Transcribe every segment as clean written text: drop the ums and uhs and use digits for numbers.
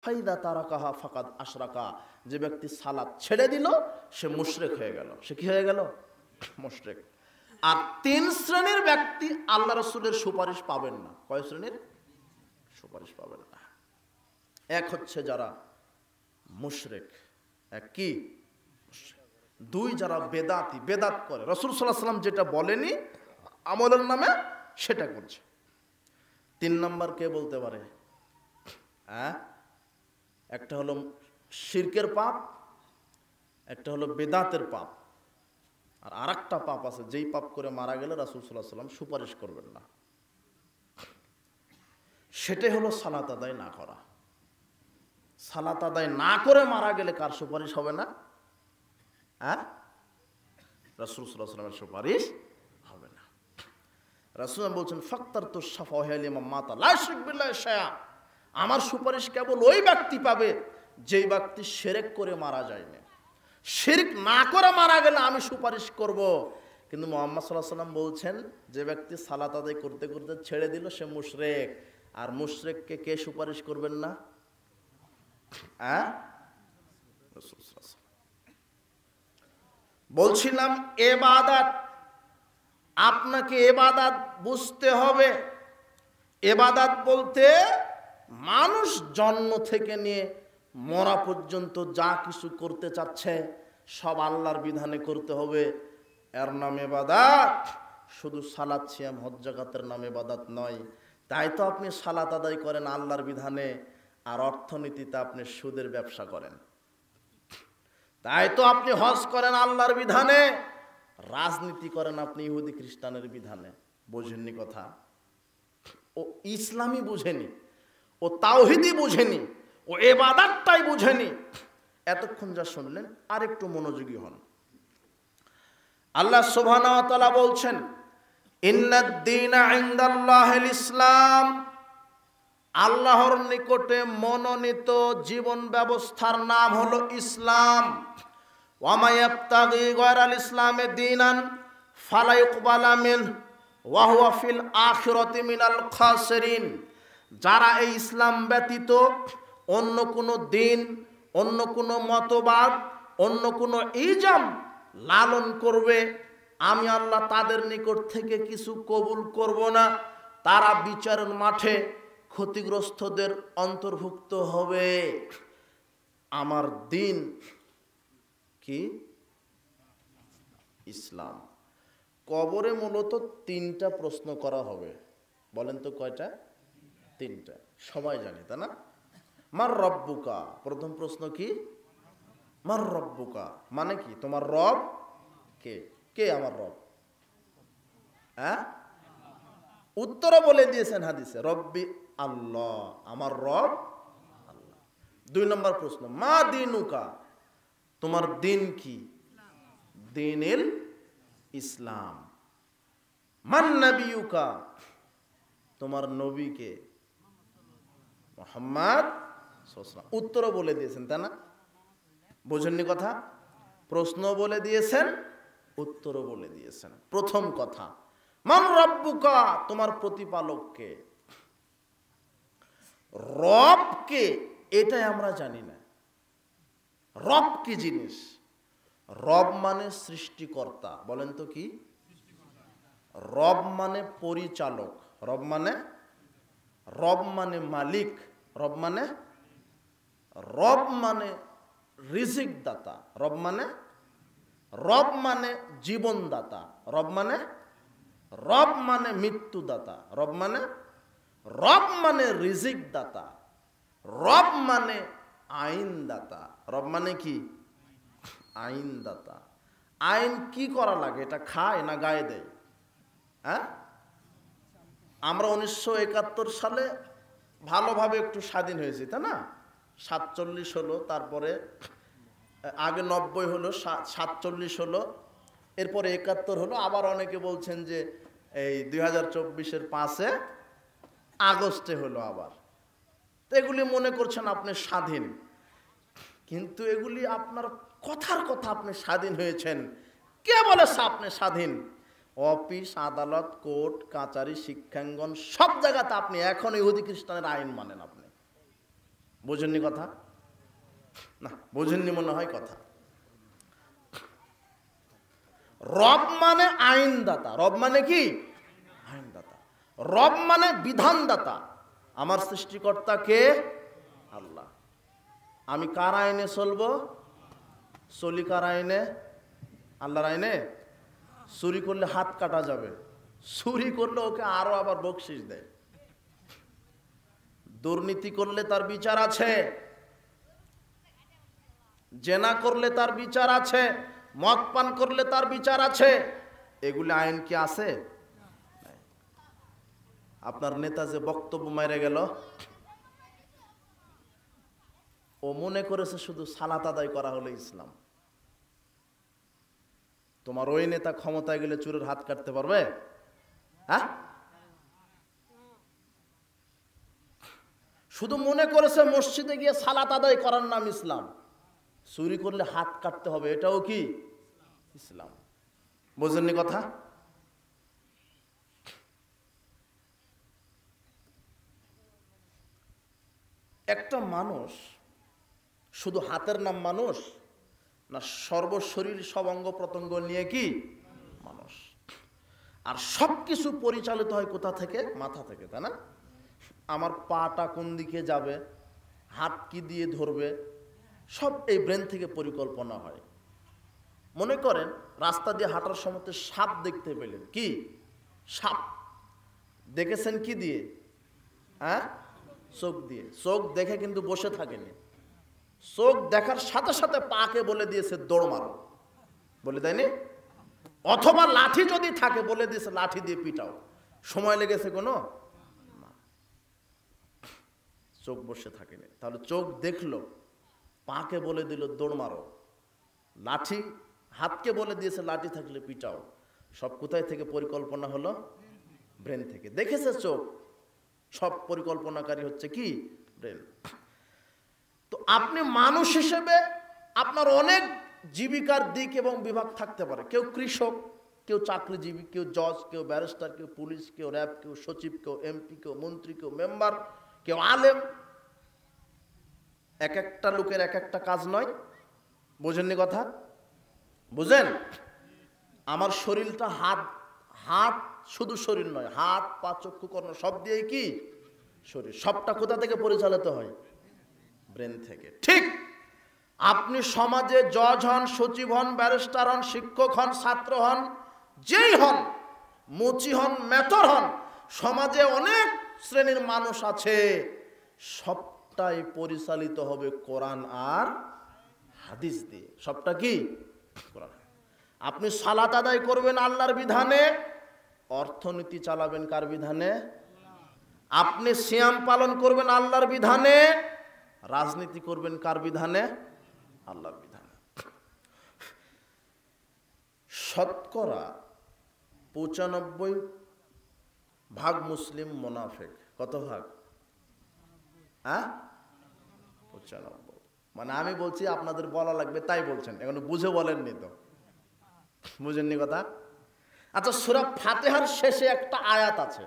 ফাইদা তারাকাহা ফাকাদ আশরাকা, যে ব্যক্তি সালাত ছেড়ে দিল সে মুশরিক হয়ে গেল। সে কি হয়ে গেল? মুশরিক। আর 3 শ্রেণীর ব্যক্তি আল্লাহ রাসূলের সুপারিশ পাবেন না। কয় শ্রেণীর? সুপারিশ পাবেন না। এক হচ্ছে যারা মুশরিক, এক কি? 2 যারা বেদাতি, বেদাত করে, রাসূল সাল্লাল্লাহু আলাইহি ওয়াসাল্লাম যেটা বলেনি আমলের নামে সেটা করছে। 3 নাম্বার কে বলতে পারে? একটা হলো শিরকের পাপ, একটা হলো বেদাতের পাপ, আর আরেকটা পাপ আছে যেই পাপ করে মারা গেলে রাসূল সাল্লাল্লাহু আলাইহি ওয়াসাল্লাম সুপারিশ করবেন না। সেটাই হলো সালাত আদায় না করা। সালাত আদায় না করে মারা গেলে কার সুপারিশ হবে না? রাসূল সাল্লাল্লাহু আলাইহি ওয়াসাল্লামের সুপারিশ হবে না। রাসূল বলছেন ফাক্তারতু শাফাআ লিমান মাতা লা ইউশরিকু বিল্লাহি শাইআ, আমার সুপারিশ কেবল ওই ব্যক্তি পাবে যেই ব্যক্তি শিরক করে মারা যায়নি। শিরক না করে মারা গেলে আমি সুপারিশ করব। কিন্তু মুহাম্মদ সাল্লাল্লাহু আলাইহি ওয়াসাল্লাম বলছেন যে ব্যক্তি সালাত আদায় করতে করতে ছেড়ে দিল সে মুশরিক। আর মুশরিককে কে সুপারিশ করবেন না? রাসূল সাল্লাল্লাহু আলাইহি ওয়াসাল্লাম। বলছিলাম ইবাদত, আপনাকে ইবাদত বুঝতে হবে। ইবাদত বলতে মানুষ জন্ম থেকে নিয়ে মরা পর্যন্ত যা কিছু করতে চাচ্ছে সব আল্লাহর বিধানে করতে হবে, এর নাম ইবাদত। শুধু সালাত সিয়াম হজ যাকাতের নাম ইবাদত নয়। তাই তো আপনি সালাত আদায় করেন আল্লাহর বিধানে, আর অর্থনীতিতে আপনি সুদের ব্যবসা করেন। তাই তো আপনি হজ করেন আল্লাহর বিধানে, রাজনীতি করেন আপনি ইহুদি খ্রিস্টানের বিধানে। বোঝেননি কথা? ও ইসলামই বুঝেনি, ও তাওহীদই বুঝেনি, ও ইবাদতটাই বুঝেনি। এতক্ষণ যা শুনলেন আর একটু মনোযোগী হন। আল্লাহ সুবহানাহু ওয়া তাআলা বলছেন ইন্নাদ দীনা ইনদাল্লাহিল ইসলাম, আল্লাহর নিকটে মনোনীত জীবন ব্যবস্থার নাম হলো ইসলাম। ওয়া মা ইয়াবতাগি গায়রাল ইসলামে দীনান ফালা ইউকবালা মিনহু ওয়া হুয়া ফিল আখিরাতি মিনাল খাসিরিন, যারা এই ইসলাম ব্যতীত অন্য কোনো দিন, অন্য কোনো মতবাদ, অন্য কোনো ইজাম লালন করবে, আমি আল্লাহ তাদের নিকট থেকে কিছু কবুল করব না। তারা বিচারের মাঠে ক্ষতিগ্রস্তদের অন্তর্ভুক্ত হবে। আমার দিন কি? ইসলাম। কবরে মূলত 3টা প্রশ্ন করা হবে। বলেন তো কয়টা? 3টা। সবাই জানি তাই না? মার রব্বুকা, প্রথম প্রশ্ন কি? মার রব্বুকা মানে কি? তোমার রব কে? কে আমার রব? উত্তরও বলে দিয়েছেন হাদিসে, রব্বি আল্লাহ, আমার রব আল্লাহ। 2 নম্বর প্রশ্ন মা দিনুকা, তোমার দিন কি? দীনুল ইসলাম। মান নবিয়ুকা, তোমার নবী কে? মুহাম্মদ সাল্লাল্লাহু আলাইহি ওয়াসাল্লাম। উত্তরও বলে দিয়েছেন তাই না? বোঝেননি কথা? প্রশ্ন বলে দিয়েছেন, উত্তরও বলে দিয়েছেন। প্রথম কথা মান রব্বুকা, তোমার প্রতিপালক কে? রব কে এটাই আমরা জানি না। রব কি জিনিস? রব মানে সৃষ্টিকর্তা। বলেন তো কি? রব মানে পরিচালক, রব মানে মালিক, রব মানে রিজিক দাতা, রব মানে জীবন দাতা, রব মানে মৃত্যু দাতা, রব মানে রিজিক দাতা, রব মানে আইন দাতা। রব মানে কি? আইন দাতা। আইন কি করা লাগে? এটা খায় না গায়ে দেয়? আমরা 1971 সালে ভালোভাবে একটু স্বাধীন হয়েছি তাই না? 47 হলো, তারপরে আগে 90 হলো, 47 হলো, এরপরে 71 হলো। আবার অনেকে বলছেন যে এই 2024-এর 5 আগস্টে হলো আবার। তো এগুলি মনে করছেন আপনি স্বাধীন, কিন্তু এগুলি আপনার কথার কথা। আপনি স্বাধীন হয়েছেন, কে বলেছে আপনি স্বাধীন? অফিস, আদালত, কোর্ট কাচারি, শিক্ষাঙ্গন সব জায়গাতে আপনি এখন ইহুদি খ্রিস্টানের আইন মানেন। আপনি বোঝেননি কথা? না বোঝেননি মনে হয় কথা। রব মানে আইনদাতা। রব মানে কি? আইনদাতা। রব মানে বিধানদাতা। আমার সৃষ্টিকর্তা কে? আল্লাহ। আমি কার আইনে চলবো? চলি কার আইনে? আল্লাহর আইনে। চুরি করলে হাত কাটা যাবে, চুরি করলে ওকে আরো আবার বকশিশ দেয়। দুর্নীতি করলে তার বিচার আছে, জেনা করলে তার বিচার আছে, মদ পান করলে তার বিচার আছে। এগুলি আইন কি আছে? আপনার নেতা যে বক্তব্য মেরে গেল, ও মনে করেছে শুধু সালাত আদায় করা হলো ইসলাম। তোমার ওই নেতা ক্ষমতায় গেলে চোরের হাত কাটতে পারবে? হ্যাঁ, শুধু মনে করেছে মসজিদে গিয়ে সালাত আদায় করার নাম ইসলাম, চুরি করলে হাত কাটতে হবে, এটাও কি ইসলাম? বোঝেননি কথা? একটা মানুষ শুধু হাতের নাম মানুষ না, সর্বশরীর সব অঙ্গ প্রত্যঙ্গ নিয়ে কি মানুষ? আর সবকিছু পরিচালিত হয় কোথা থেকে? মাথা থেকে, তাই না? আমার পাটা কোন দিকে যাবে, হাত কি দিয়ে ধরবে, সব এই ব্রেন থেকে পরিকল্পনা হয়। মনে করেন রাস্তা দিয়ে হাঁটার সময় সাপ দেখতে পেলেন, কি সাপ দেখেছেন কি দিয়ে? হ্যাঁ, চোখ দিয়ে। চোখ দেখে কিন্তু বসে থাকেনি, চোখ দেখার সাথে সাথে পাকে বলে দিয়েছে দৌড় মারো, বলে দেয়নি? অথবা লাঠি যদি থাকে বলে দিয়েছে লাঠি দিয়ে পিটাও। সময় লেগেছে কোনো? চোখ বসে থাকেনি। তাহলে চোখ দেখলো, পাকে বলে দিল দৌড় মারো, লাঠি হাতকে বলে দিয়েছে লাঠি থাকলে পিটাও। সব কোথায় থেকে পরিকল্পনা হলো? ব্রেন থেকে। দেখেছে চোখ, সব পরিকল্পনাকারী হচ্ছে কি? ব্রেন। তো আপনি মানুষ হিসেবে আপনার অনেক জীবিকার দিক এবং বিভাগ থাকতে পারে। কেউ কৃষক, কেউ চাকরিজীবী, কেউ জজ, কেউ ব্যারিস্টার, কেউ পুলিশ, কেউ র্যাব, কেউ সচিব, কেউ এমপি, কেউ মন্ত্রী, কেউ মেম্বার, কেউ আলেম। এক একটা লোকের এক একটা কাজ নয়। বোঝেননি কথা? বুঝেন? আমার শরীরটা হাত, হাত শুধু শরীর নয়, হাত পা চক্ষু কর্ণ সব দিয়ে কি শরীর। সবটা কোথা থেকে পরিচালিত হয়? ব্রেন থেকে। ঠিক আপনি সমাজে জজ হন, সচিব হন, ব্যারিস্টার হন, শিক্ষক হন, ছাত্র হন, যেই হন, মুচি হন, মেথর হন, সমাজে অনেক শ্রেণীর মানুষ আছে, সবটাই পরিচালিত হবে কোরআন আর হাদিস দিয়ে। সবটা কি কোরআন। আপনি সালাত আদায় করবেন আল্লাহর বিধানে, অর্থনীতি চালাবেন কার বিধানে? আপনি সিয়াম পালন করবেন আল্লাহর বিধানে, রাজনীতি করবেন কার বিধানে? আল্লাহর বিধানে। শতকরা 95% মুসলিম মুনাফিক। কত ভাগ? 95। মানে আমি বলছি, আপনাদের বলা লাগবে তাই বলছেন, এখনো বুঝে বলেননি তো। বুঝেননি কথা? আচ্ছা, সূরা ফাতিহার শেষে একটা আয়াত আছে,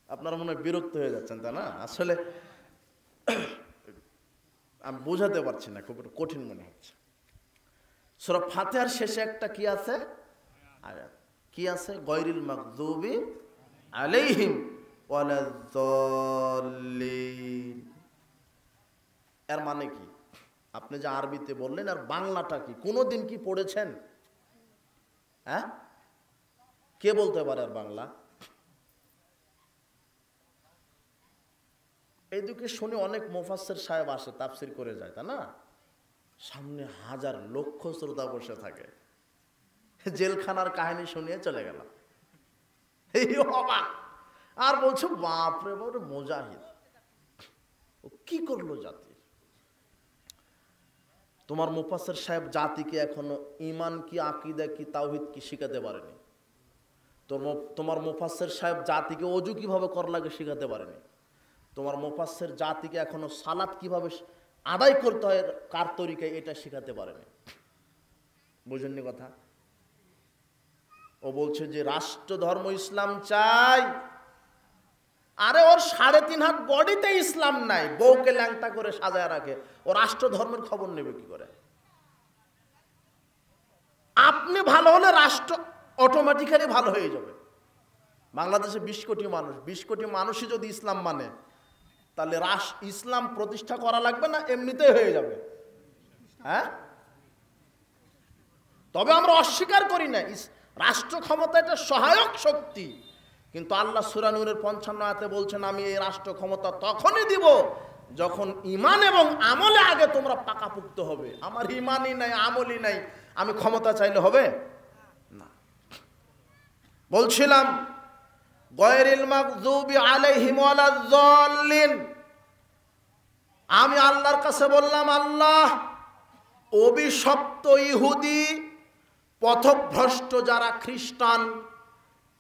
আপনারা মনে হয় বিরক্ত হয়ে যাচ্ছেন, তাই না? আসলে আমি বোঝাতে পারছি না, খুব কঠিন মনে হচ্ছে। সূরা ফাতিহার শেষে একটা কি আছে? আয়াত। কি আছে? গায়রিল মাগদুবি আলাইহিম ওয়ালাদ-দাল্লিন। এর মানে কি? আপনি যে আরবিতে বললেন, আর বাংলাটা কি কোনোদিন কি পড়েছেন? হ্যাঁ, কে বলতে পারে আর বাংলা? এইদিকে শুনে অনেক মুফাসসির সাহেব আসে, তাফসীর করে যায়, তা না? সামনে হাজার লক্ষ শ্রোতা বসে থাকে, জেলখানার কাহিনী শুনিয়ে চলে গেল। এই অবাক, আর বলছো বাপরে বাপ, মুজাহিদ ও কি করলো জাতি? তোমার মুফাসসির সাহেব জাতিকে এখনো ঈমান কি, আকীদা কি, তাওহীদ কি শিখাতে পারেনি। তোমার মুফাসসির সাহেব জাতিকে ওযু কিভাবে করা লাগে শিখাতে পারেনি। তোমার মুফাসসির জাতিকে এখনো সালাত কিভাবে আদায় করতে হয় কার তরিকায় এটা শিখাতে পারেনি। বুঝেননি কথা? ও বলছে যে রাষ্ট্র ধর্ম ইসলাম চাই, আরে ওর 3.5 হাত বডিতে ইসলাম নাই, বউকে ল্যাংটা করে সাজায় রাখে, ও রাষ্ট্র ধর্মের খবর নেবে কি করে? আপনি ভালো হলে রাষ্ট্র অটোমেটিক্যালি ভালো হয়ে যাবে। বাংলাদেশে 20 কোটি মানুষ, 20 কোটি মানুষই যদি ইসলাম মানে, তাহলে ইসলাম প্রতিষ্ঠা করা লাগবে না, এমনিতেই হয়ে যাবে। হ্যাঁ, তবে আমরা অস্বীকার করি না, রাষ্ট্র ক্ষমতা এটা সহায়ক শক্তি, কিন্তু আল্লাহ সূরা নূরের 55 আয়াতে বলছেন, আমি এই রাষ্ট্র ক্ষমতা তখনই দিব যখন ঈমান এবং আমলে আগে তোমরা পাকাপুক্ত হবে। আমার ঈমানই নাই, আমলই নাই, আমি ক্ষমতা চাইলে হবে না। বলছিলাম গায়রিল মাগযুবি আলাইহিম ওয়ালাদ যাল্লিন, আমি আল্লাহর কাছে বললাম, আল্লাহ অভিশপ্ত ইহুদি, পথভ্রষ্ট যারা খ্রিস্টান,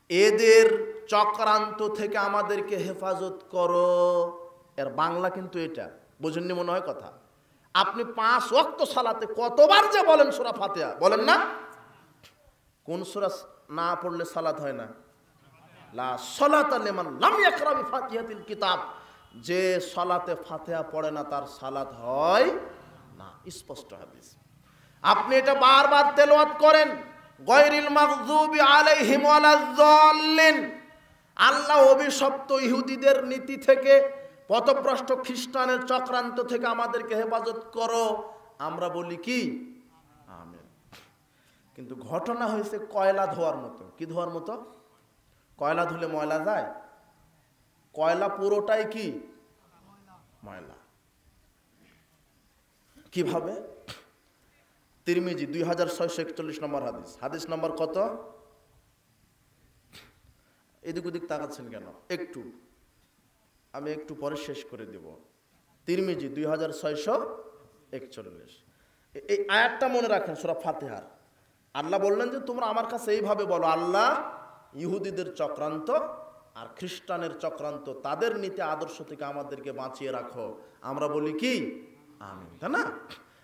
এদের চক্রান্ত থেকে আমাদেরকে হেফাজত করো। এর বাংলা কিন্তু এটা বুঝেননি মনে হয় কথা। আপনি 5 ওয়াক্ত সালাতে কতবার যে বলেন সূরা ফাতিহা, বলেন না? কোন সূরা না পড়লে সালাত হয় না? লা সালাতা লিমান লাম ইয়াকরা বিফাতিহাতিল কিতাব, যে সালাতে ফাতিহা পড়ে না তার সালাত হয় না, স্পষ্ট হাদিস। আপনি এটা বারবার তেলাওয়াত করেন, গায়রিল মাগযুবি আলাইহিম ওয়ালাজ যাল্লিন, আল্লাহ অভিশপ্ত ইহুদিদের নীতি থেকে, পথভ্রষ্ট খ্রিস্টানের চক্রান্ত থেকে আমাদেরকে হেফাজত করো। আমরা বলি কি আমিন। কিন্তু ঘটনা হয়েছে কয়লা ধোয়ার মতো। কি ধোয়ার মতো? কয়লা ধুলে ময়লা যায়? কয়লা পুরোটাই কি ময়লা। কিভাবে? তিরমিজি 2641 নম্বর হাদিস। হাদিস নম্বর কত? এদিক ওদিক তাকাচ্ছেন কেন? আমি একটু পরে শেষ করে দেব। তিরমিজি 2641। এই আয়াতটা মনে রাখেন, সূরা ফাতিহার। আল্লাহ বললেন যে তোমরা আমার কাছে এইভাবে বলো, আল্লাহ ইহুদিদের চক্রান্ত আর খ্রিস্টানের চক্রান্ত, তাদের নীতি আদর্শ থেকে আমাদেরকে বাঁচিয়ে রাখো। আমরা বলি কি আমিন, তাই না?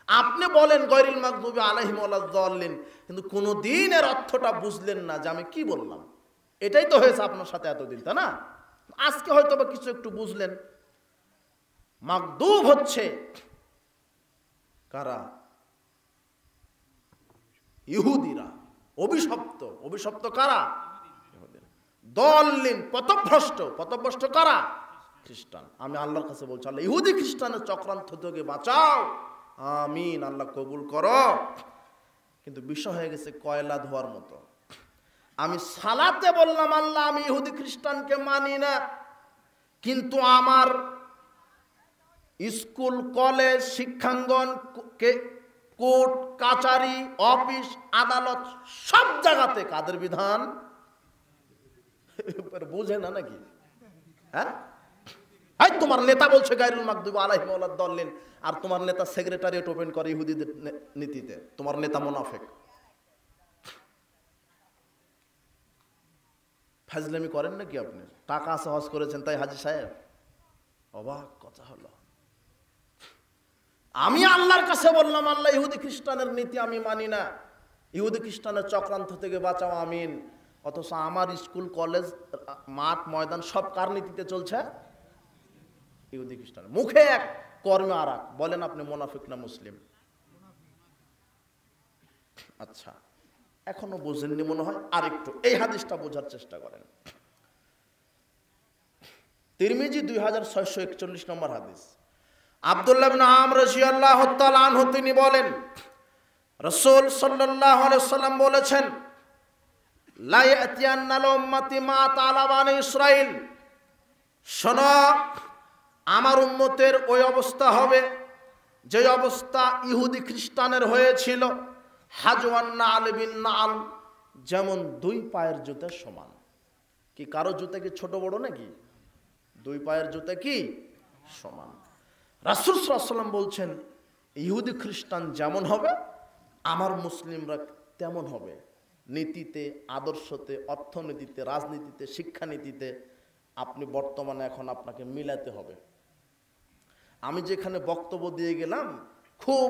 আপনি বলেন গায়রিল মাগযুবি আলাইহিম ওয়ালাদ যাল্লিন, কিন্তু কোনোদিন এর অর্থটা বুঝলেন না যে আমি কি বললাম। এটাই তো হয়েছে আপনার সাথে এতদিন, তাই না? আজকে হয়তো বা কিছু একটু বুঝলেন। মাগদুব হচ্ছে কারা? ইহুদিরা। অভিশপ্ত। অভিশপ্ত কারা? দল্লিন, পথভ্রষ্ট কারা? খ্রিস্টান। আমি আল্লাহর কাছে বলছি, আল্লাহ ইহুদি খ্রিস্টানের চক্রান্ত থেকে বাঁচাও, আমিন, আল্লাহ কবুল করো। কিন্তু বিষয় হয়ে গেছে কয়লা ধোয়ার মতো। আমি সালাতে বললাম, আল্লাহ আমি ইহুদি খ্রিস্টানকে মানি না, কিন্তু আমার স্কুল, কলেজ, শিক্ষাঙ্গন, কোর্ট কাচারি, অফিস, আদালত, সব জায়গাতে কাদের বিধান? বুঝে না নাকি? হ্যাঁ, তোমার নেতা বলছে গায়রুল মাগদুবি আলাইহিম ওয়ালাদ যাল্লিন, আর তোমার নেতা সেক্রেটারিয়েট ওপেন করে ইহুদিদের নীতিতে। তোমার নেতা মুনাফিক। ফাজলামি করেন নাকি আপনি? টাকা আছে, হজ করেছেন তাই হাজী সাহেব? অবাক কথা হলো। আমি আল্লাহর কাছে বললাম, আল্লাহ ইহুদি খ্রিস্টানের নীতি আমি মানি না, ইহুদি খ্রিস্টানের চক্রান্ত থেকে বাঁচাও, আমিন। অথচ আমার স্কুল, কলেজ, মাঠ, ময়দান সব কার নীতিতে চলছে? ইহুদি খ্রিস্টান। মুখে এক, কর্মে আর এক। বলেন আপনি মুনাফিক না মুসলিম? আচ্ছা, এখনো বুঝেননি মনে হয়। আরেকটু এই হাদিসটা বোঝার চেষ্টা করেন। তিরমিজি 2641 নম্বর হাদিস। আব্দুল্লাহ ইবনে আমর রাদিয়াল্লাহু তাআলা আনহু তিনি বলেন, রাসূল সাল্লাল্লাহু আলাইহি ওয়াসাল্লাম বলেছেন, লা ইয়াতিয়ান্নাল উম্মতি মা তাআলা বানি ইসরাইল, শোনো আমার উম্মতের ওই অবস্থা হবে যে অবস্থা ইহুদি খ্রিস্টানের হয়েছিল। হাজওয়ান নাল বিন নাল, যেমন 2 পায়ের জুতার সমান। কি কারো জুতা কি ছোট বড় নাকি? 2 পায়ের জুতা কি সমান। রাসূল সাল্লাল্লাহু আলাইহি ওয়াসাল্লাম বলছেন, ইহুদি খ্রিস্টান যেমন হবে আমার মুসলিমরা তেমন হবে। নীতিতে, আদর্শতে, অর্থনীতিতে, রাজনীতিতে, শিক্ষানীতিতে আপনি বর্তমানে এখন আপনাকে মিলাতে হবে। আমি যেখানে বক্তব্য দিয়ে গেলাম খুব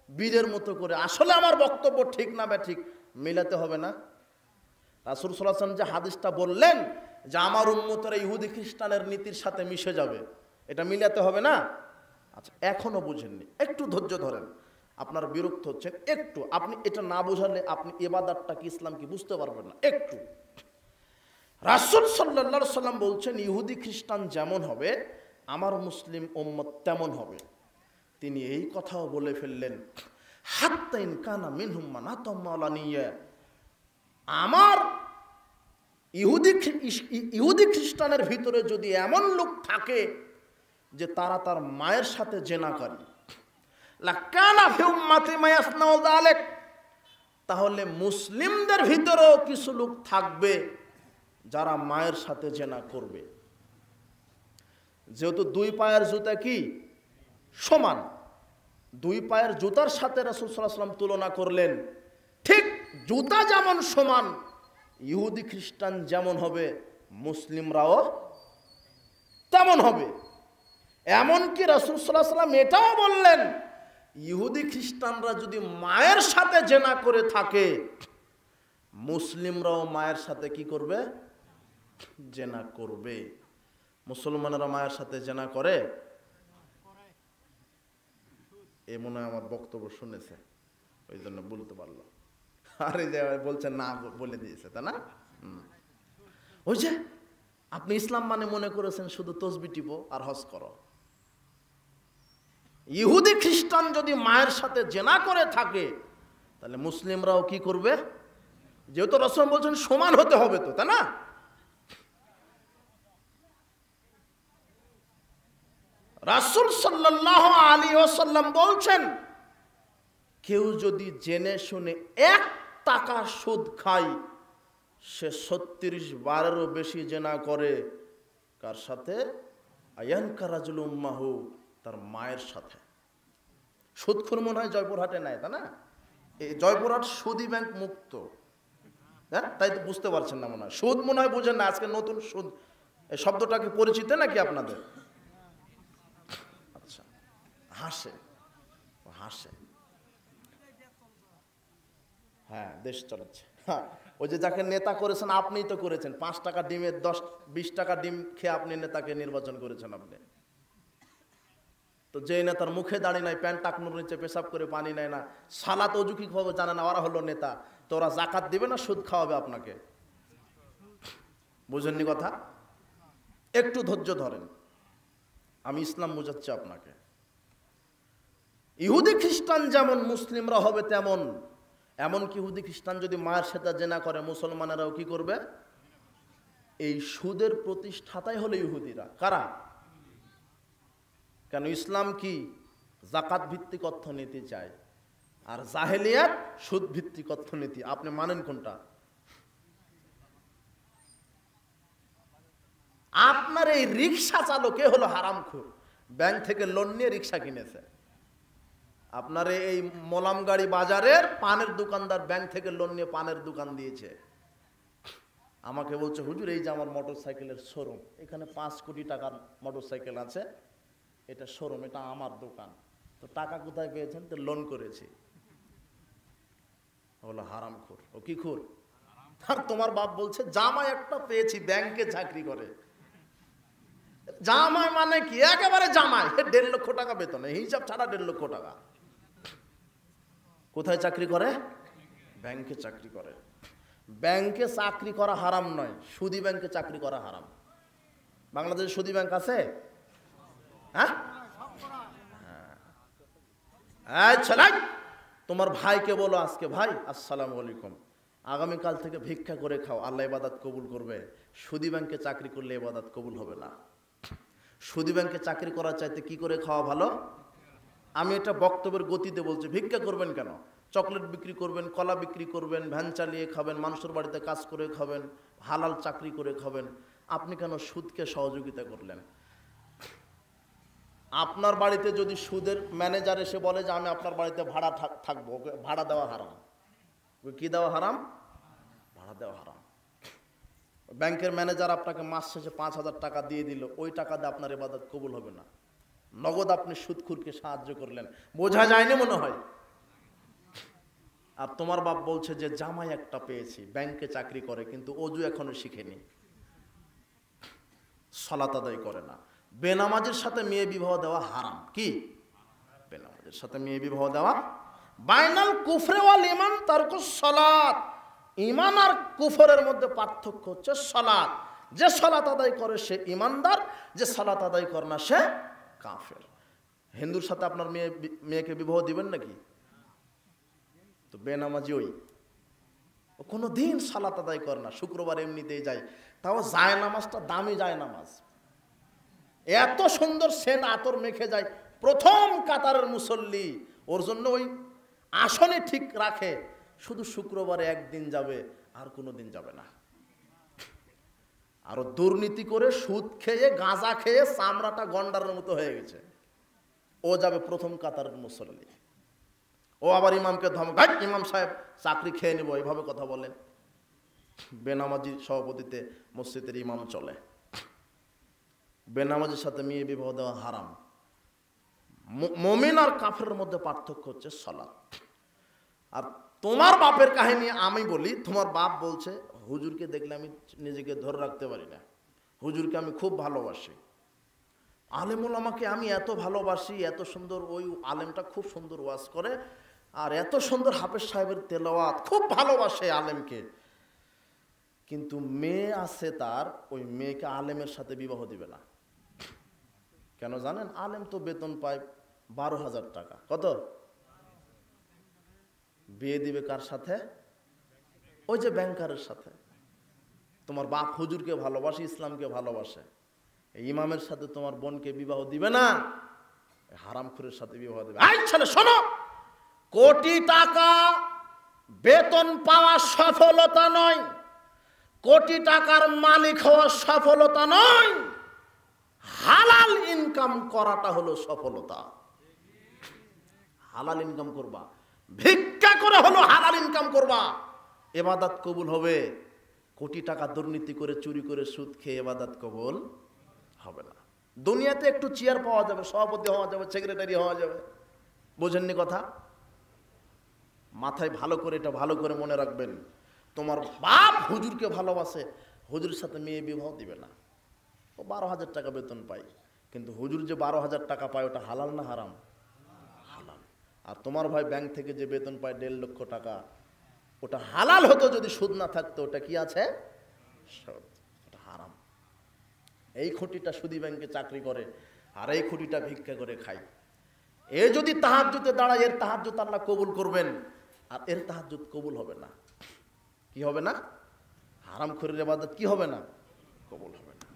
বীরের মতো করে, আসলে আমার বক্তব্য ঠিক না বা ঠিক মিলাতে হবে না? রাসূল সাল্লাল্লাহু আলাইহি ওয়াসাল্লাম যে হাদিসটা বললেন যে আমার উম্মতেরা ইহুদি খ্রিস্টানের নীতির সাথে মিশে যাবে, এটা মিলাতে হবে না? আচ্ছা, এখনো বুঝেননি, একটু ধৈর্য ধরেন। আপনার বিরক্ত হচ্ছেন একটু, আপনি এটা না বোঝালে আপনি ইবাদতটা কি ইসলাম কি বুঝতে পারবেন না। একটু, রাসূল সাল্লাল্লাহু আলাইহি ওয়াসাল্লাম বলছেন ইহুদি খ্রিস্টান যেমন হবে আমার মুসলিম উম্মত তেমন হবে। তিনি এই কথাও বলে ফেললেন হাত্তা ইন কানা মিনহুম মান আতামালানিয়া, আমার ইহুদি খ্রিস্টানের ভিতরে যদি এমন লোক থাকে যে তারা তার মায়ের সাথে জেনা করে, লাকানা ফি উম্মতি মা ইয়াসনাউ যালিক, তাহলে মুসলিমদের ভিতরেও কিছু লোক থাকবে যারা মায়ের সাথে জেনা করবে। যেহেতু দুই পায়ের জুতা কি সমান, দুই পায়ের জুতার সাথে রাসূল সাল্লাল্লাহু আলাইহি ওয়াসাল্লাম তুলনা করলেন, ঠিক জুতা যেমন সমান ইহুদি খ্রিস্টান যেমন হবে মুসলিমরাও তেমন হবে। এমনকি রাসূল সাল্লাল্লাহু আলাইহি ওয়াসাল্লাম এটাও বললেন ইহুদি খ্রিস্টানরা যদি মায়ের সাথে জেনা করে থাকে মুসলিমরাও মায়ের সাথে কি করবে? জেনা করবে। মুসলমানেরা মায়ের সাথে জেনা করে? এ মনে হয় আমার বক্তব্য শুনেছে, ওই জন্য বলতে পারলো। আর এই যে বলছেন না, বলে দিয়েছে, তা না? ওই যে আপনি ইসলাম মানে মনে করেছেন শুধু তসবি টিপো আর হজ করো। ইহুদি খ্রিস্টান যদি মায়ের সাথে জেনা করে থাকে তাহলে মুসলিমরাও কি করবে? যেহেতু রাসূল বলছেন সমান হতে হবে তো, তাই না? রাসূল সাল্লাল্লাহু আলাইহি ওয়াসাল্লাম বলছেন কেউ যদি জেনে শুনে 1 টাকা সুদ খায় সে 36 বারেরও বেশি জেনা করে। কার সাথে? আয়ানকা রাজুল উম্মাহু, তার মায়ের সাথে। সুদখোর মনে হয় জয়পুরহাটে নাই, তাই না? এই জয়পুরহাট সুদী ব্যাংক মুক্ত, হ্যাঁ? তাই তো বুঝতে পারছেন না মনে হয়। সুদ মনে হয় বুঝেন না, আজকে নতুন সুদ এই শব্দটা কি পরিচিত নাকি আপনাদের? আচ্ছা, হাসে হাসে, হ্যাঁ দেশ চালাচ্ছে। হ্যাঁ, ওই যে যাকে নেতা করেছেন আপনিই তো করেছেন। 5 টাকা ডিমের 10-20 টাকা ডিম খেয়ে আপনি নেতাকে নির্বাচন করেছেন। আপনি তো যে নেতার মুখে দাঁড়িয়ে নাই, প্যান্ট টাকনুর নিচে পেশাব করে পানি নেয় না, সালাত অজু কি খাবে জানে না, ওরা হলো নেতা। তো ওরা জাকাত দিবে না সুদ খাওয়াবে আপনাকে? বুঝেননি কথা? একটু ধৈর্য ধরেন, আমি ইসলাম বোঝাচ্ছি আপনাকে। ইহুদি খ্রিস্টান যেমন মুসলিমরা হবে তেমন। এমনকি ইহুদি খ্রিস্টান যদি মায়ের সাথে জেনা করে মুসলমানেরাও কি করবে? এই সুদের প্রতিষ্ঠাতাই হলো ইহুদিরা। কারা? কেন ইসলাম কি যাকাত ভিত্তিক অর্থনীতি চায়, আর জাহেলিয়াত সুদ ভিত্তিক অর্থনীতি। আপনি মানেন কোনটা? আপনার এই রিক্সা চালকে হলো হারামখোর, ব্যাংক থেকে লোন নিয়ে রিক্সা কিনেছে। আপনার এই মোলামগাড়ি বাজারের পানের দোকানদার ব্যাংক থেকে লোন নিয়ে পানের দোকান দিয়েছে। আমাকে বলছে হুজুর এই যে আমার মোটরসাইকেলের শোরুম, এখানে 5 কোটি টাকার মোটরসাইকেল আছে, এটা শোরুম, এটা আমার দোকান। তো টাকা কোথায় পেয়েছেন? তো লোন করেছি। বলো হারামখোর। ও কি খোর? আর তোমার বাপ বলছে জামাই একটা পেয়েছি ব্যাংকে চাকরি করে। জামাই মানে কি? একেবারে জামাই, 1.5 লক্ষ টাকা বেতন, হিসাব ছাড়া 1.5 লক্ষ টাকা। কোথায় চাকরি করে? ব্যাংকে চাকরি করে। ব্যাংকে চাকরি করা হারাম নয়, সুদী ব্যাংকে চাকরি করা হারাম। বাংলাদেশে সুদী ব্যাংক আছে? হ্যাঁ, তোমার ভাইকে বলো আজকে, ভাই আসসালামু আলাইকুম, আগামীকাল থেকে ভিক্ষা করে খাও, আল্লাহ ইবাদত কবুল করবে। সুদী ব্যাংকে চাকরি করলে ইবাদত কবুল হবে না। সুদী ব্যাংকে চাকরি করার চাইতে কি করে খাওয়া ভালো? আমি এটা বক্তব্যের গতিতে বলছি। ভিক্ষা করবেন কেন? চকলেট বিক্রি করবেন, কলা বিক্রি করবেন, ভ্যান চালিয়ে খাবেন, মানুষের বাড়িতে কাজ করে খাবেন, হালাল চাকরি করে খাবেন। আপনি কেন সুদকে সহযোগিতা করলেন? আপনার বাড়িতে যদি সুদের ম্যানেজার এসে বলে যে আমি আপনার বাড়িতে ভাড়া থাকবো, ভাড়া দেওয়া হারাম। কি দেওয়া হারাম? ভাড়া দেওয়া হারাম। ব্যাংকের ম্যানেজার আপনাকে মাস শেষে 5,000 টাকা দিয়ে দিল, ওই টাকা দিয়ে আপনার ইবাদত কবুল হবে না। নগদ আপনি সুদখোরকে সাহায্য করলেন। বোঝা যায়নি মনে হয়? আর তোমার বাপ বলছে যে জামাই একটা পেয়েছি, ব্যাংকে চাকরি করে, কিন্তু অজু এখনো শিখেনি, সালাত আদায় করে না। বেনামাজের সাথে মেয়ে বিবাহ দেওয়া হারাম। কি? বেনামাজের সাথে মেয়ে বিবাহ দেওয়া। বাইনাল কুফরে ওয়াল ঈমান তারকুস সালাত। ঈমান আর কুফরের মধ্যে পার্থক্য হচ্ছে সালাত। যে সালাত আদায় করে সে ঈমানদার, যে সালাত আদায় করে না সে কাফের। হিন্দুর সাথে আপনার মেয়েকে বিবাহ দিবেন নাকি? তো বেনামাজি ওই কোনো দিন সালাত আদায় করে না, শুক্রবার এমনিতেই যায়, তাও যায় নামাজটা দামি যায় নামাজ, এত সুন্দর সেন আতর মেখে যায়, প্রথম কাতারের মুসল্লি, ওর জন্য ওই আসনে ঠিক রাখে, শুধু শুক্রবারে একদিন যাবে, আর কোনো দিন যাবে না। আরো দুর্নীতি করে সুদ খেয়ে গাঁজা খেয়ে চামড়াটা গন্ডারের মতো হয়ে গেছে, ও যাবে প্রথম কাতারের মুসল্লি। ও আবার ইমামকে ধমকায়, ইমাম সাহেব চাকরি খেয়ে নিব, এইভাবে কথা বলেন। বেনামাজি সভাপতিতে মসজিদের ইমাম চলে। বেনামাজির সাথে মেয়ে বিবাহ দেওয়া হারাম। মুমিন আর কাফেরের মধ্যে পার্থক্য হচ্ছে সালাত। আর তোমার বাপের কাহিনী আমি বলি। তোমার বাপ বলছে হুজুরকে দেখলে আমি নিজেকে ধরে রাখতে পারি না, হুজুরকে আমি খুব ভালোবাসি, আলেমুল আমাকে আমি এত ভালোবাসি, এত সুন্দর, ওই আলেমটা খুব সুন্দর ওয়াজ করে, আর এত সুন্দর হাফেজ সাহেবের তেলাওয়াত, খুব ভালোবাসে আলেমকে, কিন্তু মেয়ে আছে তার, ওই মেয়েকে আলেমের সাথে বিবাহ দিবে না। কেন জানেন? আলেম তো বেতন পায় 12,000 টাকা। কত? বিয়ে দিবে কার সাথে? ওই যে ব্যাংকারের সাথে। তোমার বাপ হুজুরকে ভালোবাসে, ইসলামকে ভালোবাসে, ইমামের সাথে তোমার বোনকে বিবাহ দিবে না, হারামখোরের সাথে বিবাহ দিবে। এই ছেলে শোনো, কোটি টাকা বেতন পাওয়া সফলতা নয়, কোটি টাকার মালিক হওয়া সফলতা নয়, হালাল ইনকাম করাটা হলো সফলতা। হালাল ইনকাম করবা, ভিক্ষা করে হলো হালাল ইনকাম করবা, ইবাদত কবুল হবে। কোটি টাকা দুর্নীতি করে, চুরি করে, সুদ খেয়ে ইবাদত কবুল হবে না। দুনিয়াতে একটু চেয়ার পাওয়া যাবে, সভাপতি হওয়া যাবে, সেক্রেটারি হওয়া যাবে, বোঝেননি কথা? মাথায় ভালো করে এটা ভালো করে মনে রাখবেন। তোমার বাপ হুজুরকে ভালোবাসে, হুজুরের সাথে মেয়ে বিবাহ দিবে না। ও 12,000 টাকা বেতন পায়, কিন্তু হুজুর যে 12,000 টাকা পায় ওটা হালাল না হারাম? হালাল। আর তোমার ভাই ব্যাংক থেকে যে বেতন পায় 1.5 লক্ষ টাকা, ওটা হালাল হতো যদি সুদ না থাকতো, ওটা কি আছে? সুদ। ওটা হারাম। এই খুঁটিটা সুদী ব্যাংকে চাকরি করে, আর এই খুঁটিটা ভিক্ষা করে খায়। এ যদি তাহাজ্জুদে দাঁড়ায়, এর তাহাজ্জুদ আল্লাহ কবুল করবেন, আর এর তাহাজ্জুদ কবুল হবে না। কি হবে না? হারামখোরের ইবাদত কি হবে না? কবুল হবে না।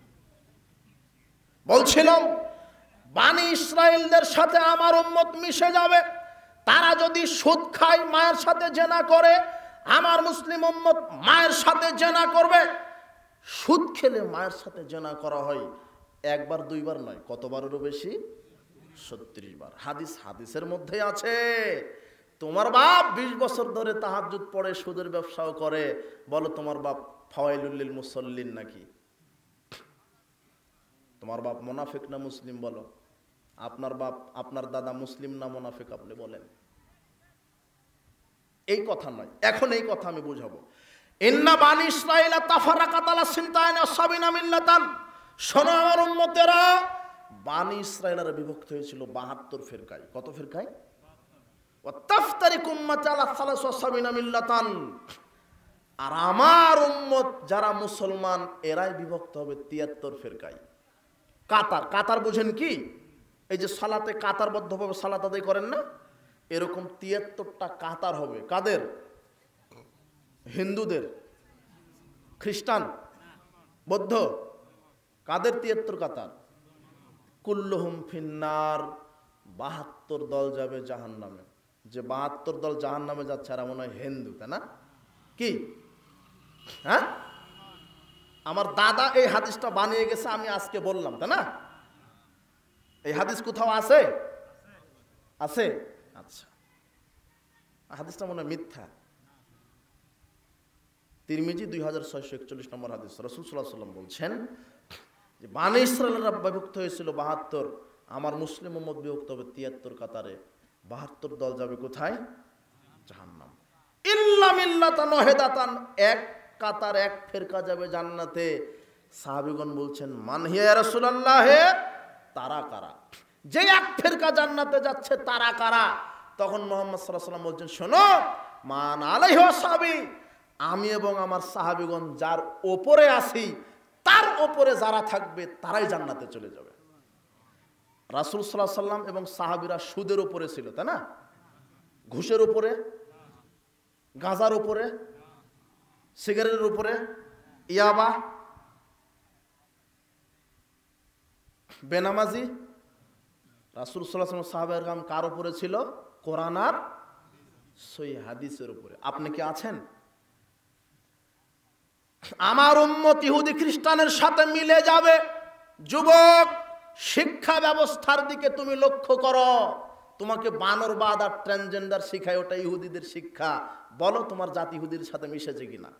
বলছিলাম বানি ইসরাইলদের সাথে আমার উম্মত মিশে যাবে। তারা যদি সুদ খায়, মায়ের সাথে জেনা করে, আমার মুসলিম উম্মত মায়ের সাথে জেনা করবে। সুদ খেলে মায়ের সাথে জেনা করা হয় একবার দুইবার নয়, কতবারেরও বেশি? 36 বার। হাদিসের মধ্যে আছে। তোমার বাপ 20 বছর ধরে তাহাজ্জুদ পড়ে, সুদের ব্যবসাও করে, বলো তোমার বাপ ফাওয়াইলুল লিল মুসাল্লিন নাকি? তোমার বাপ মুনাফিক না মুসলিম? বলো। আপনার বাপ, আপনার দাদা মুসলিম না মুনাফিক? আপনি বলেন। এই কথা নয়, এখন এই কথা আমি বুঝাবো। ইন্না বানি ইসরাইল তাফারাকাত আলা সিনতাইন ওয়া সাবিনা মিল্লাতান। শোনো আমার উম্মতেরা, বানি ইসরাইলরা বিভক্ত হয়েছিল 72 ফিরকায়। কত ফিরকায়? ওয়া তাফতারিকু উম্মতি আলা 73 মিল্লাতান। আর আমার উম্মত যারা মুসলমান, এরাই বিভক্ত হবে 73 ফিরকায়। কাতার, কাতার বুঝেন কি? এই যে সালাতে কাতারবদ্ধভাবে সালাত আদায় করেন না, এরকম 73টা কাতার হবে। কাদের? হিন্দুদের, খ্রিস্টান, বৌদ্ধ। কাদের 73 কাতার? কুল্লুহুম ফিন্নার। 72 দল যাবে জাহান্নামে। যে 72 দল জাহান্নামে যাচ্ছে, আর মনে হয় হিন্দু, তাই না? কি? হ্যাঁ, আমার দাদা এই হাদিসটা বানিয়ে গেছে, আমি আজকে বললাম, তাই না? এই হাদিস কোথাও আছে? আছে? আচ্ছা, হাদিসটা মনে হয় মিথ্যা। তিরমিজি 2641 নম্বর হাদিস। রাসূল সাল্লাল্লাহু আলাইহি ওয়াসাল্লাম বলছেন যে বানি ইসরাইলরা বিভক্ত হয়েছিল 72, আমার মুসলিম উম্মত বিভক্ত হবে 73 কাতারে। 72 দল যাবে কোথায়? জাহান্নাম। ইল্লা মিল্লাতান ওয়াহিদাতান, এক কাতার এক ফেরকা যাবে জান্নাতে। সাহাবীগণ বলছেন মান হিয়া ইয়া রাসূলুল্লাহ, তারা কারা? যে এক ফেরকা জান্নাতে যাচ্ছে তারা কারা? তখন মুহাম্মদ সাল্লাল্লাহু আলাইহি ওয়াসাল্লাম বলছেন শোনো, মান আলাইহি ওয়াসাহাবি, আমি এবং আমার সাহাবীগণ যার ওপরে আছি তার ওপরে যারা থাকবে তারাই জান্নাতে চলে যাবে। রাসূল সাল্লাল্লাহু আলাইহি ওয়াসাল্লাম এবং সাহাবীরা সুদের উপরে ছিল, তাই না? ঘুষের উপরে, গাঁজার উপরে, সিগারেটের উপরে, ইয়াবা, বেনামাজি। রাসূল সাল্লাল্লাহু আলাইহি ওয়াসাল্লাম সাহাবায়ে কেরাম কার উপরে ছিল? কোরআন আর সহিহ হাদিসের উপরে। আপনি কি আছেন? আমার উম্মত ইহুদি খ্রিস্টানের সাথে মিলে যাবে। যুবক, শিক্ষা ব্যবস্থার দিকে তুমি লক্ষ্য করো। তোমাকে বানরবাদ আর ট্রান্সজেন্ডার শিখায়, ওটা ইহুদিদের শিক্ষা। বলো তোমার জাতি ইহুদিদের সাথে মিশেছে কিনা?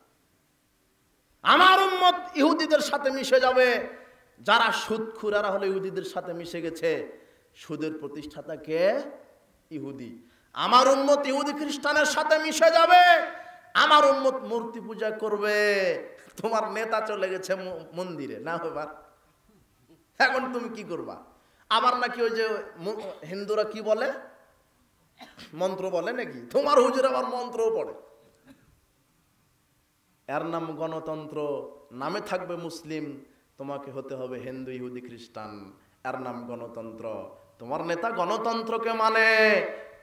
আমার উম্মত ইহুদিদের সাথে মিশে যাবে। যারা সুদখুরারা হলো ইহুদিদের সাথে মিশে গেছে। সুদের প্রতিষ্ঠাতা কে? ইহুদি। আমার উম্মত ইহুদি খ্রিস্টানের সাথে মিশে যাবে। আমার উম্মত মূর্তি পূজা করবে। তোমার নেতা চলে গেছে মন্দিরে, না এবার এখন তুমি কি করবা? আবার নাকি ওই যে হিন্দুরা কি বলে, মন্ত্র বলে নাকি? তোমার হুজুর আবার মন্ত্রও পড়ে। এর নাম গণতন্ত্র, নামে থাকবে মুসলিম, তোমাকে হতে হবে হিন্দু, ইহুদি, খ্রিস্টান। এর নাম গণতন্ত্র। তোমার নেতা গণতন্ত্রকে মানে,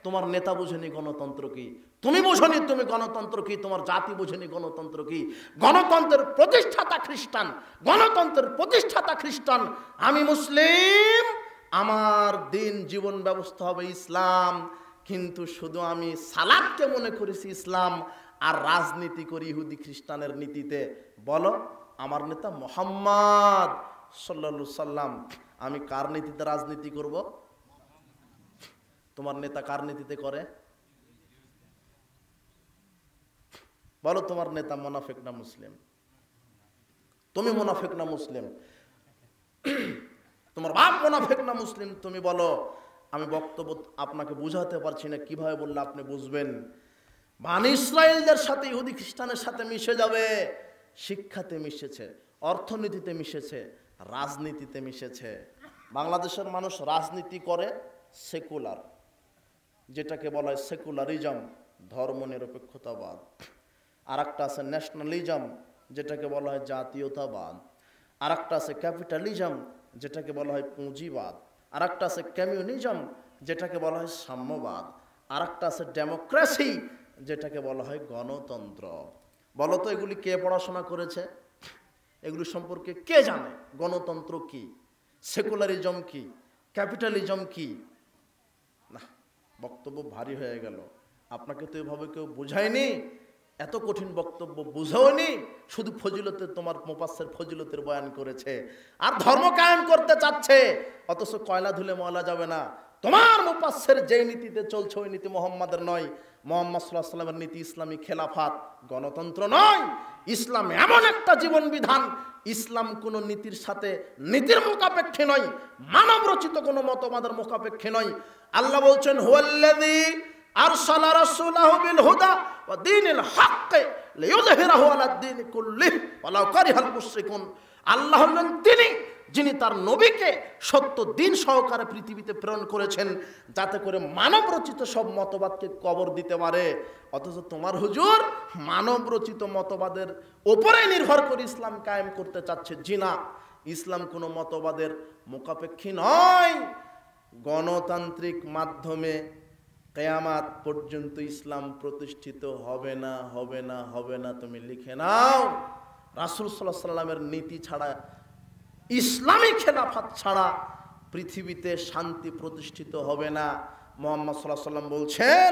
তোমার নেতা বুঝেনি গণতন্ত্র কি, তুমি বুঝনি তুমি গণতন্ত্র কি, তোমার জাতি বুঝেনি গণতন্ত্র কি। গণতন্ত্রের প্রতিষ্ঠাতা খ্রিস্টান, গণতন্ত্রের প্রতিষ্ঠাতা খ্রিস্টান। আমি মুসলিম, আমার দিন জীবন ব্যবস্থা হবে ইসলাম, কিন্তু শুধু আমি সালাতকে মনে করেছি ইসলাম, আর রাজনীতি করি ইহুদি খ্রিস্টানের নীতিতে। বলো আমার নেতা মুহাম্মদ সাল্লাল্লাহু আলাইহি সাল্লাম, আমি কার নীতিতে রাজনীতি করব? তোমার নেতা কার নীতিতে করে? বলো তোমার নেতা মুনাফিক না মুসলিম? তুমি মুনাফিক না মুসলিম? তোমার বাপ মুনাফিক না মুসলিম? তুমি বলো। আমি বক্তব্য আপনাকে বুঝাতে পারছি না, কিভাবে বললে আপনি বুঝবেন। বনী ইসরাইলদের সাথে ইহুদি খ্রিস্টানের সাথে মিশে যাবে। শিক্ষাতে মিশেছে, অর্থনীতিতে মিশেছে, রাজনীতিতে মিশেছে। বাংলাদেশের মানুষ রাজনীতি করে সেকুলার, যেটাকে বলা হয় সেকুলারিজম, ধর্মনিরপেক্ষতাবাদ। আর একটা আছে ন্যাশনালিজম, যেটাকে বলা হয় জাতীয়তাবাদ। আর একটা আছে ক্যাপিটালিজম, যেটাকে বলা হয় পুঁজিবাদ। আর একটা আছে কমিউনিজম, যেটাকে বলা হয় সাম্যবাদ। আর একটা আছে ডেমোক্রেসি, যেটাকে বলা হয় গণতন্ত্র। বলো তো এগুলি কে পড়াশোনা করেছে? এগুলি সম্পর্কে কে জানে? গণতন্ত্র কি, সেকুলারিজম কি, ক্যাপিটালিজম কি? না, বক্তব্য ভারী হয়ে গেল। আপনাকে তো এভাবে কেউ বুঝায়নি, এত কঠিন বক্তব্য বুঝাওনি। শুধু ফজিলতের, তোমার মুফাসসির ফজিলতের বয়ান করেছে আর ধর্ম কায়েম করতে চাচ্ছে, অথচ কয়লা ধুলে ময়লা যাবে না। তোমার মুফাসসির যেই নীতিতে চলছে ওই নীতি মুহাম্মাদের নয়। মুহাম্মদ সাল্লাল্লাহু আলাইহি ওয়াসাল্লামের নীতি ইসলামী খেলাফত, গণতন্ত্র নয়। ইসলাম এমন একটা জীবন বিধান, ইসলাম কোন নীতির সাথে, নীতির মুখাপেক্ষী নয়, মানব রচিত কোনো মতবাদের মুখাপেক্ষী নয়। আল্লাহ বলছেন হুয়াল্লাযী আরসালা রাসূলাহু বিল হুদা ওয়া দীনিল হক লিইয়ুযহিরাহু আলাদ দীনি কুল্লিহি ওয়ালাউ কারিহাল মুশরিকুন। আল্লাহ হলেন তিনি যিনি তার নবীকে সত্য দিন সহকারে পৃথিবীতে প্রেরণ করেছেন, যাতে করে মানব রচিত সব মতবাদকে কবর দিতে পারে। অথচ তোমার হুজুর মানব রচিত মতবাদের ওপরে নির্ভর করে ইসলাম কায়েম করতে চাচ্ছে। জিনা, ইসলাম কোনো মতবাদের মুখাপেক্ষী নয়। গণতান্ত্রিক মাধ্যমে কিয়ামত পর্যন্ত ইসলাম প্রতিষ্ঠিত হবে না, হবে না, হবে না। তুমি লিখে নাও। রাসূল সাল্লাল্লাহু আলাইহি সাল্লামের নীতি ছাড়া, ইসলামী খেলাফত ছাড়া পৃথিবীতে শান্তি প্রতিষ্ঠিত হবে না। মুহাম্মদ সাল্লাল্লাহু আলাইহি সাল্লাম বলছেন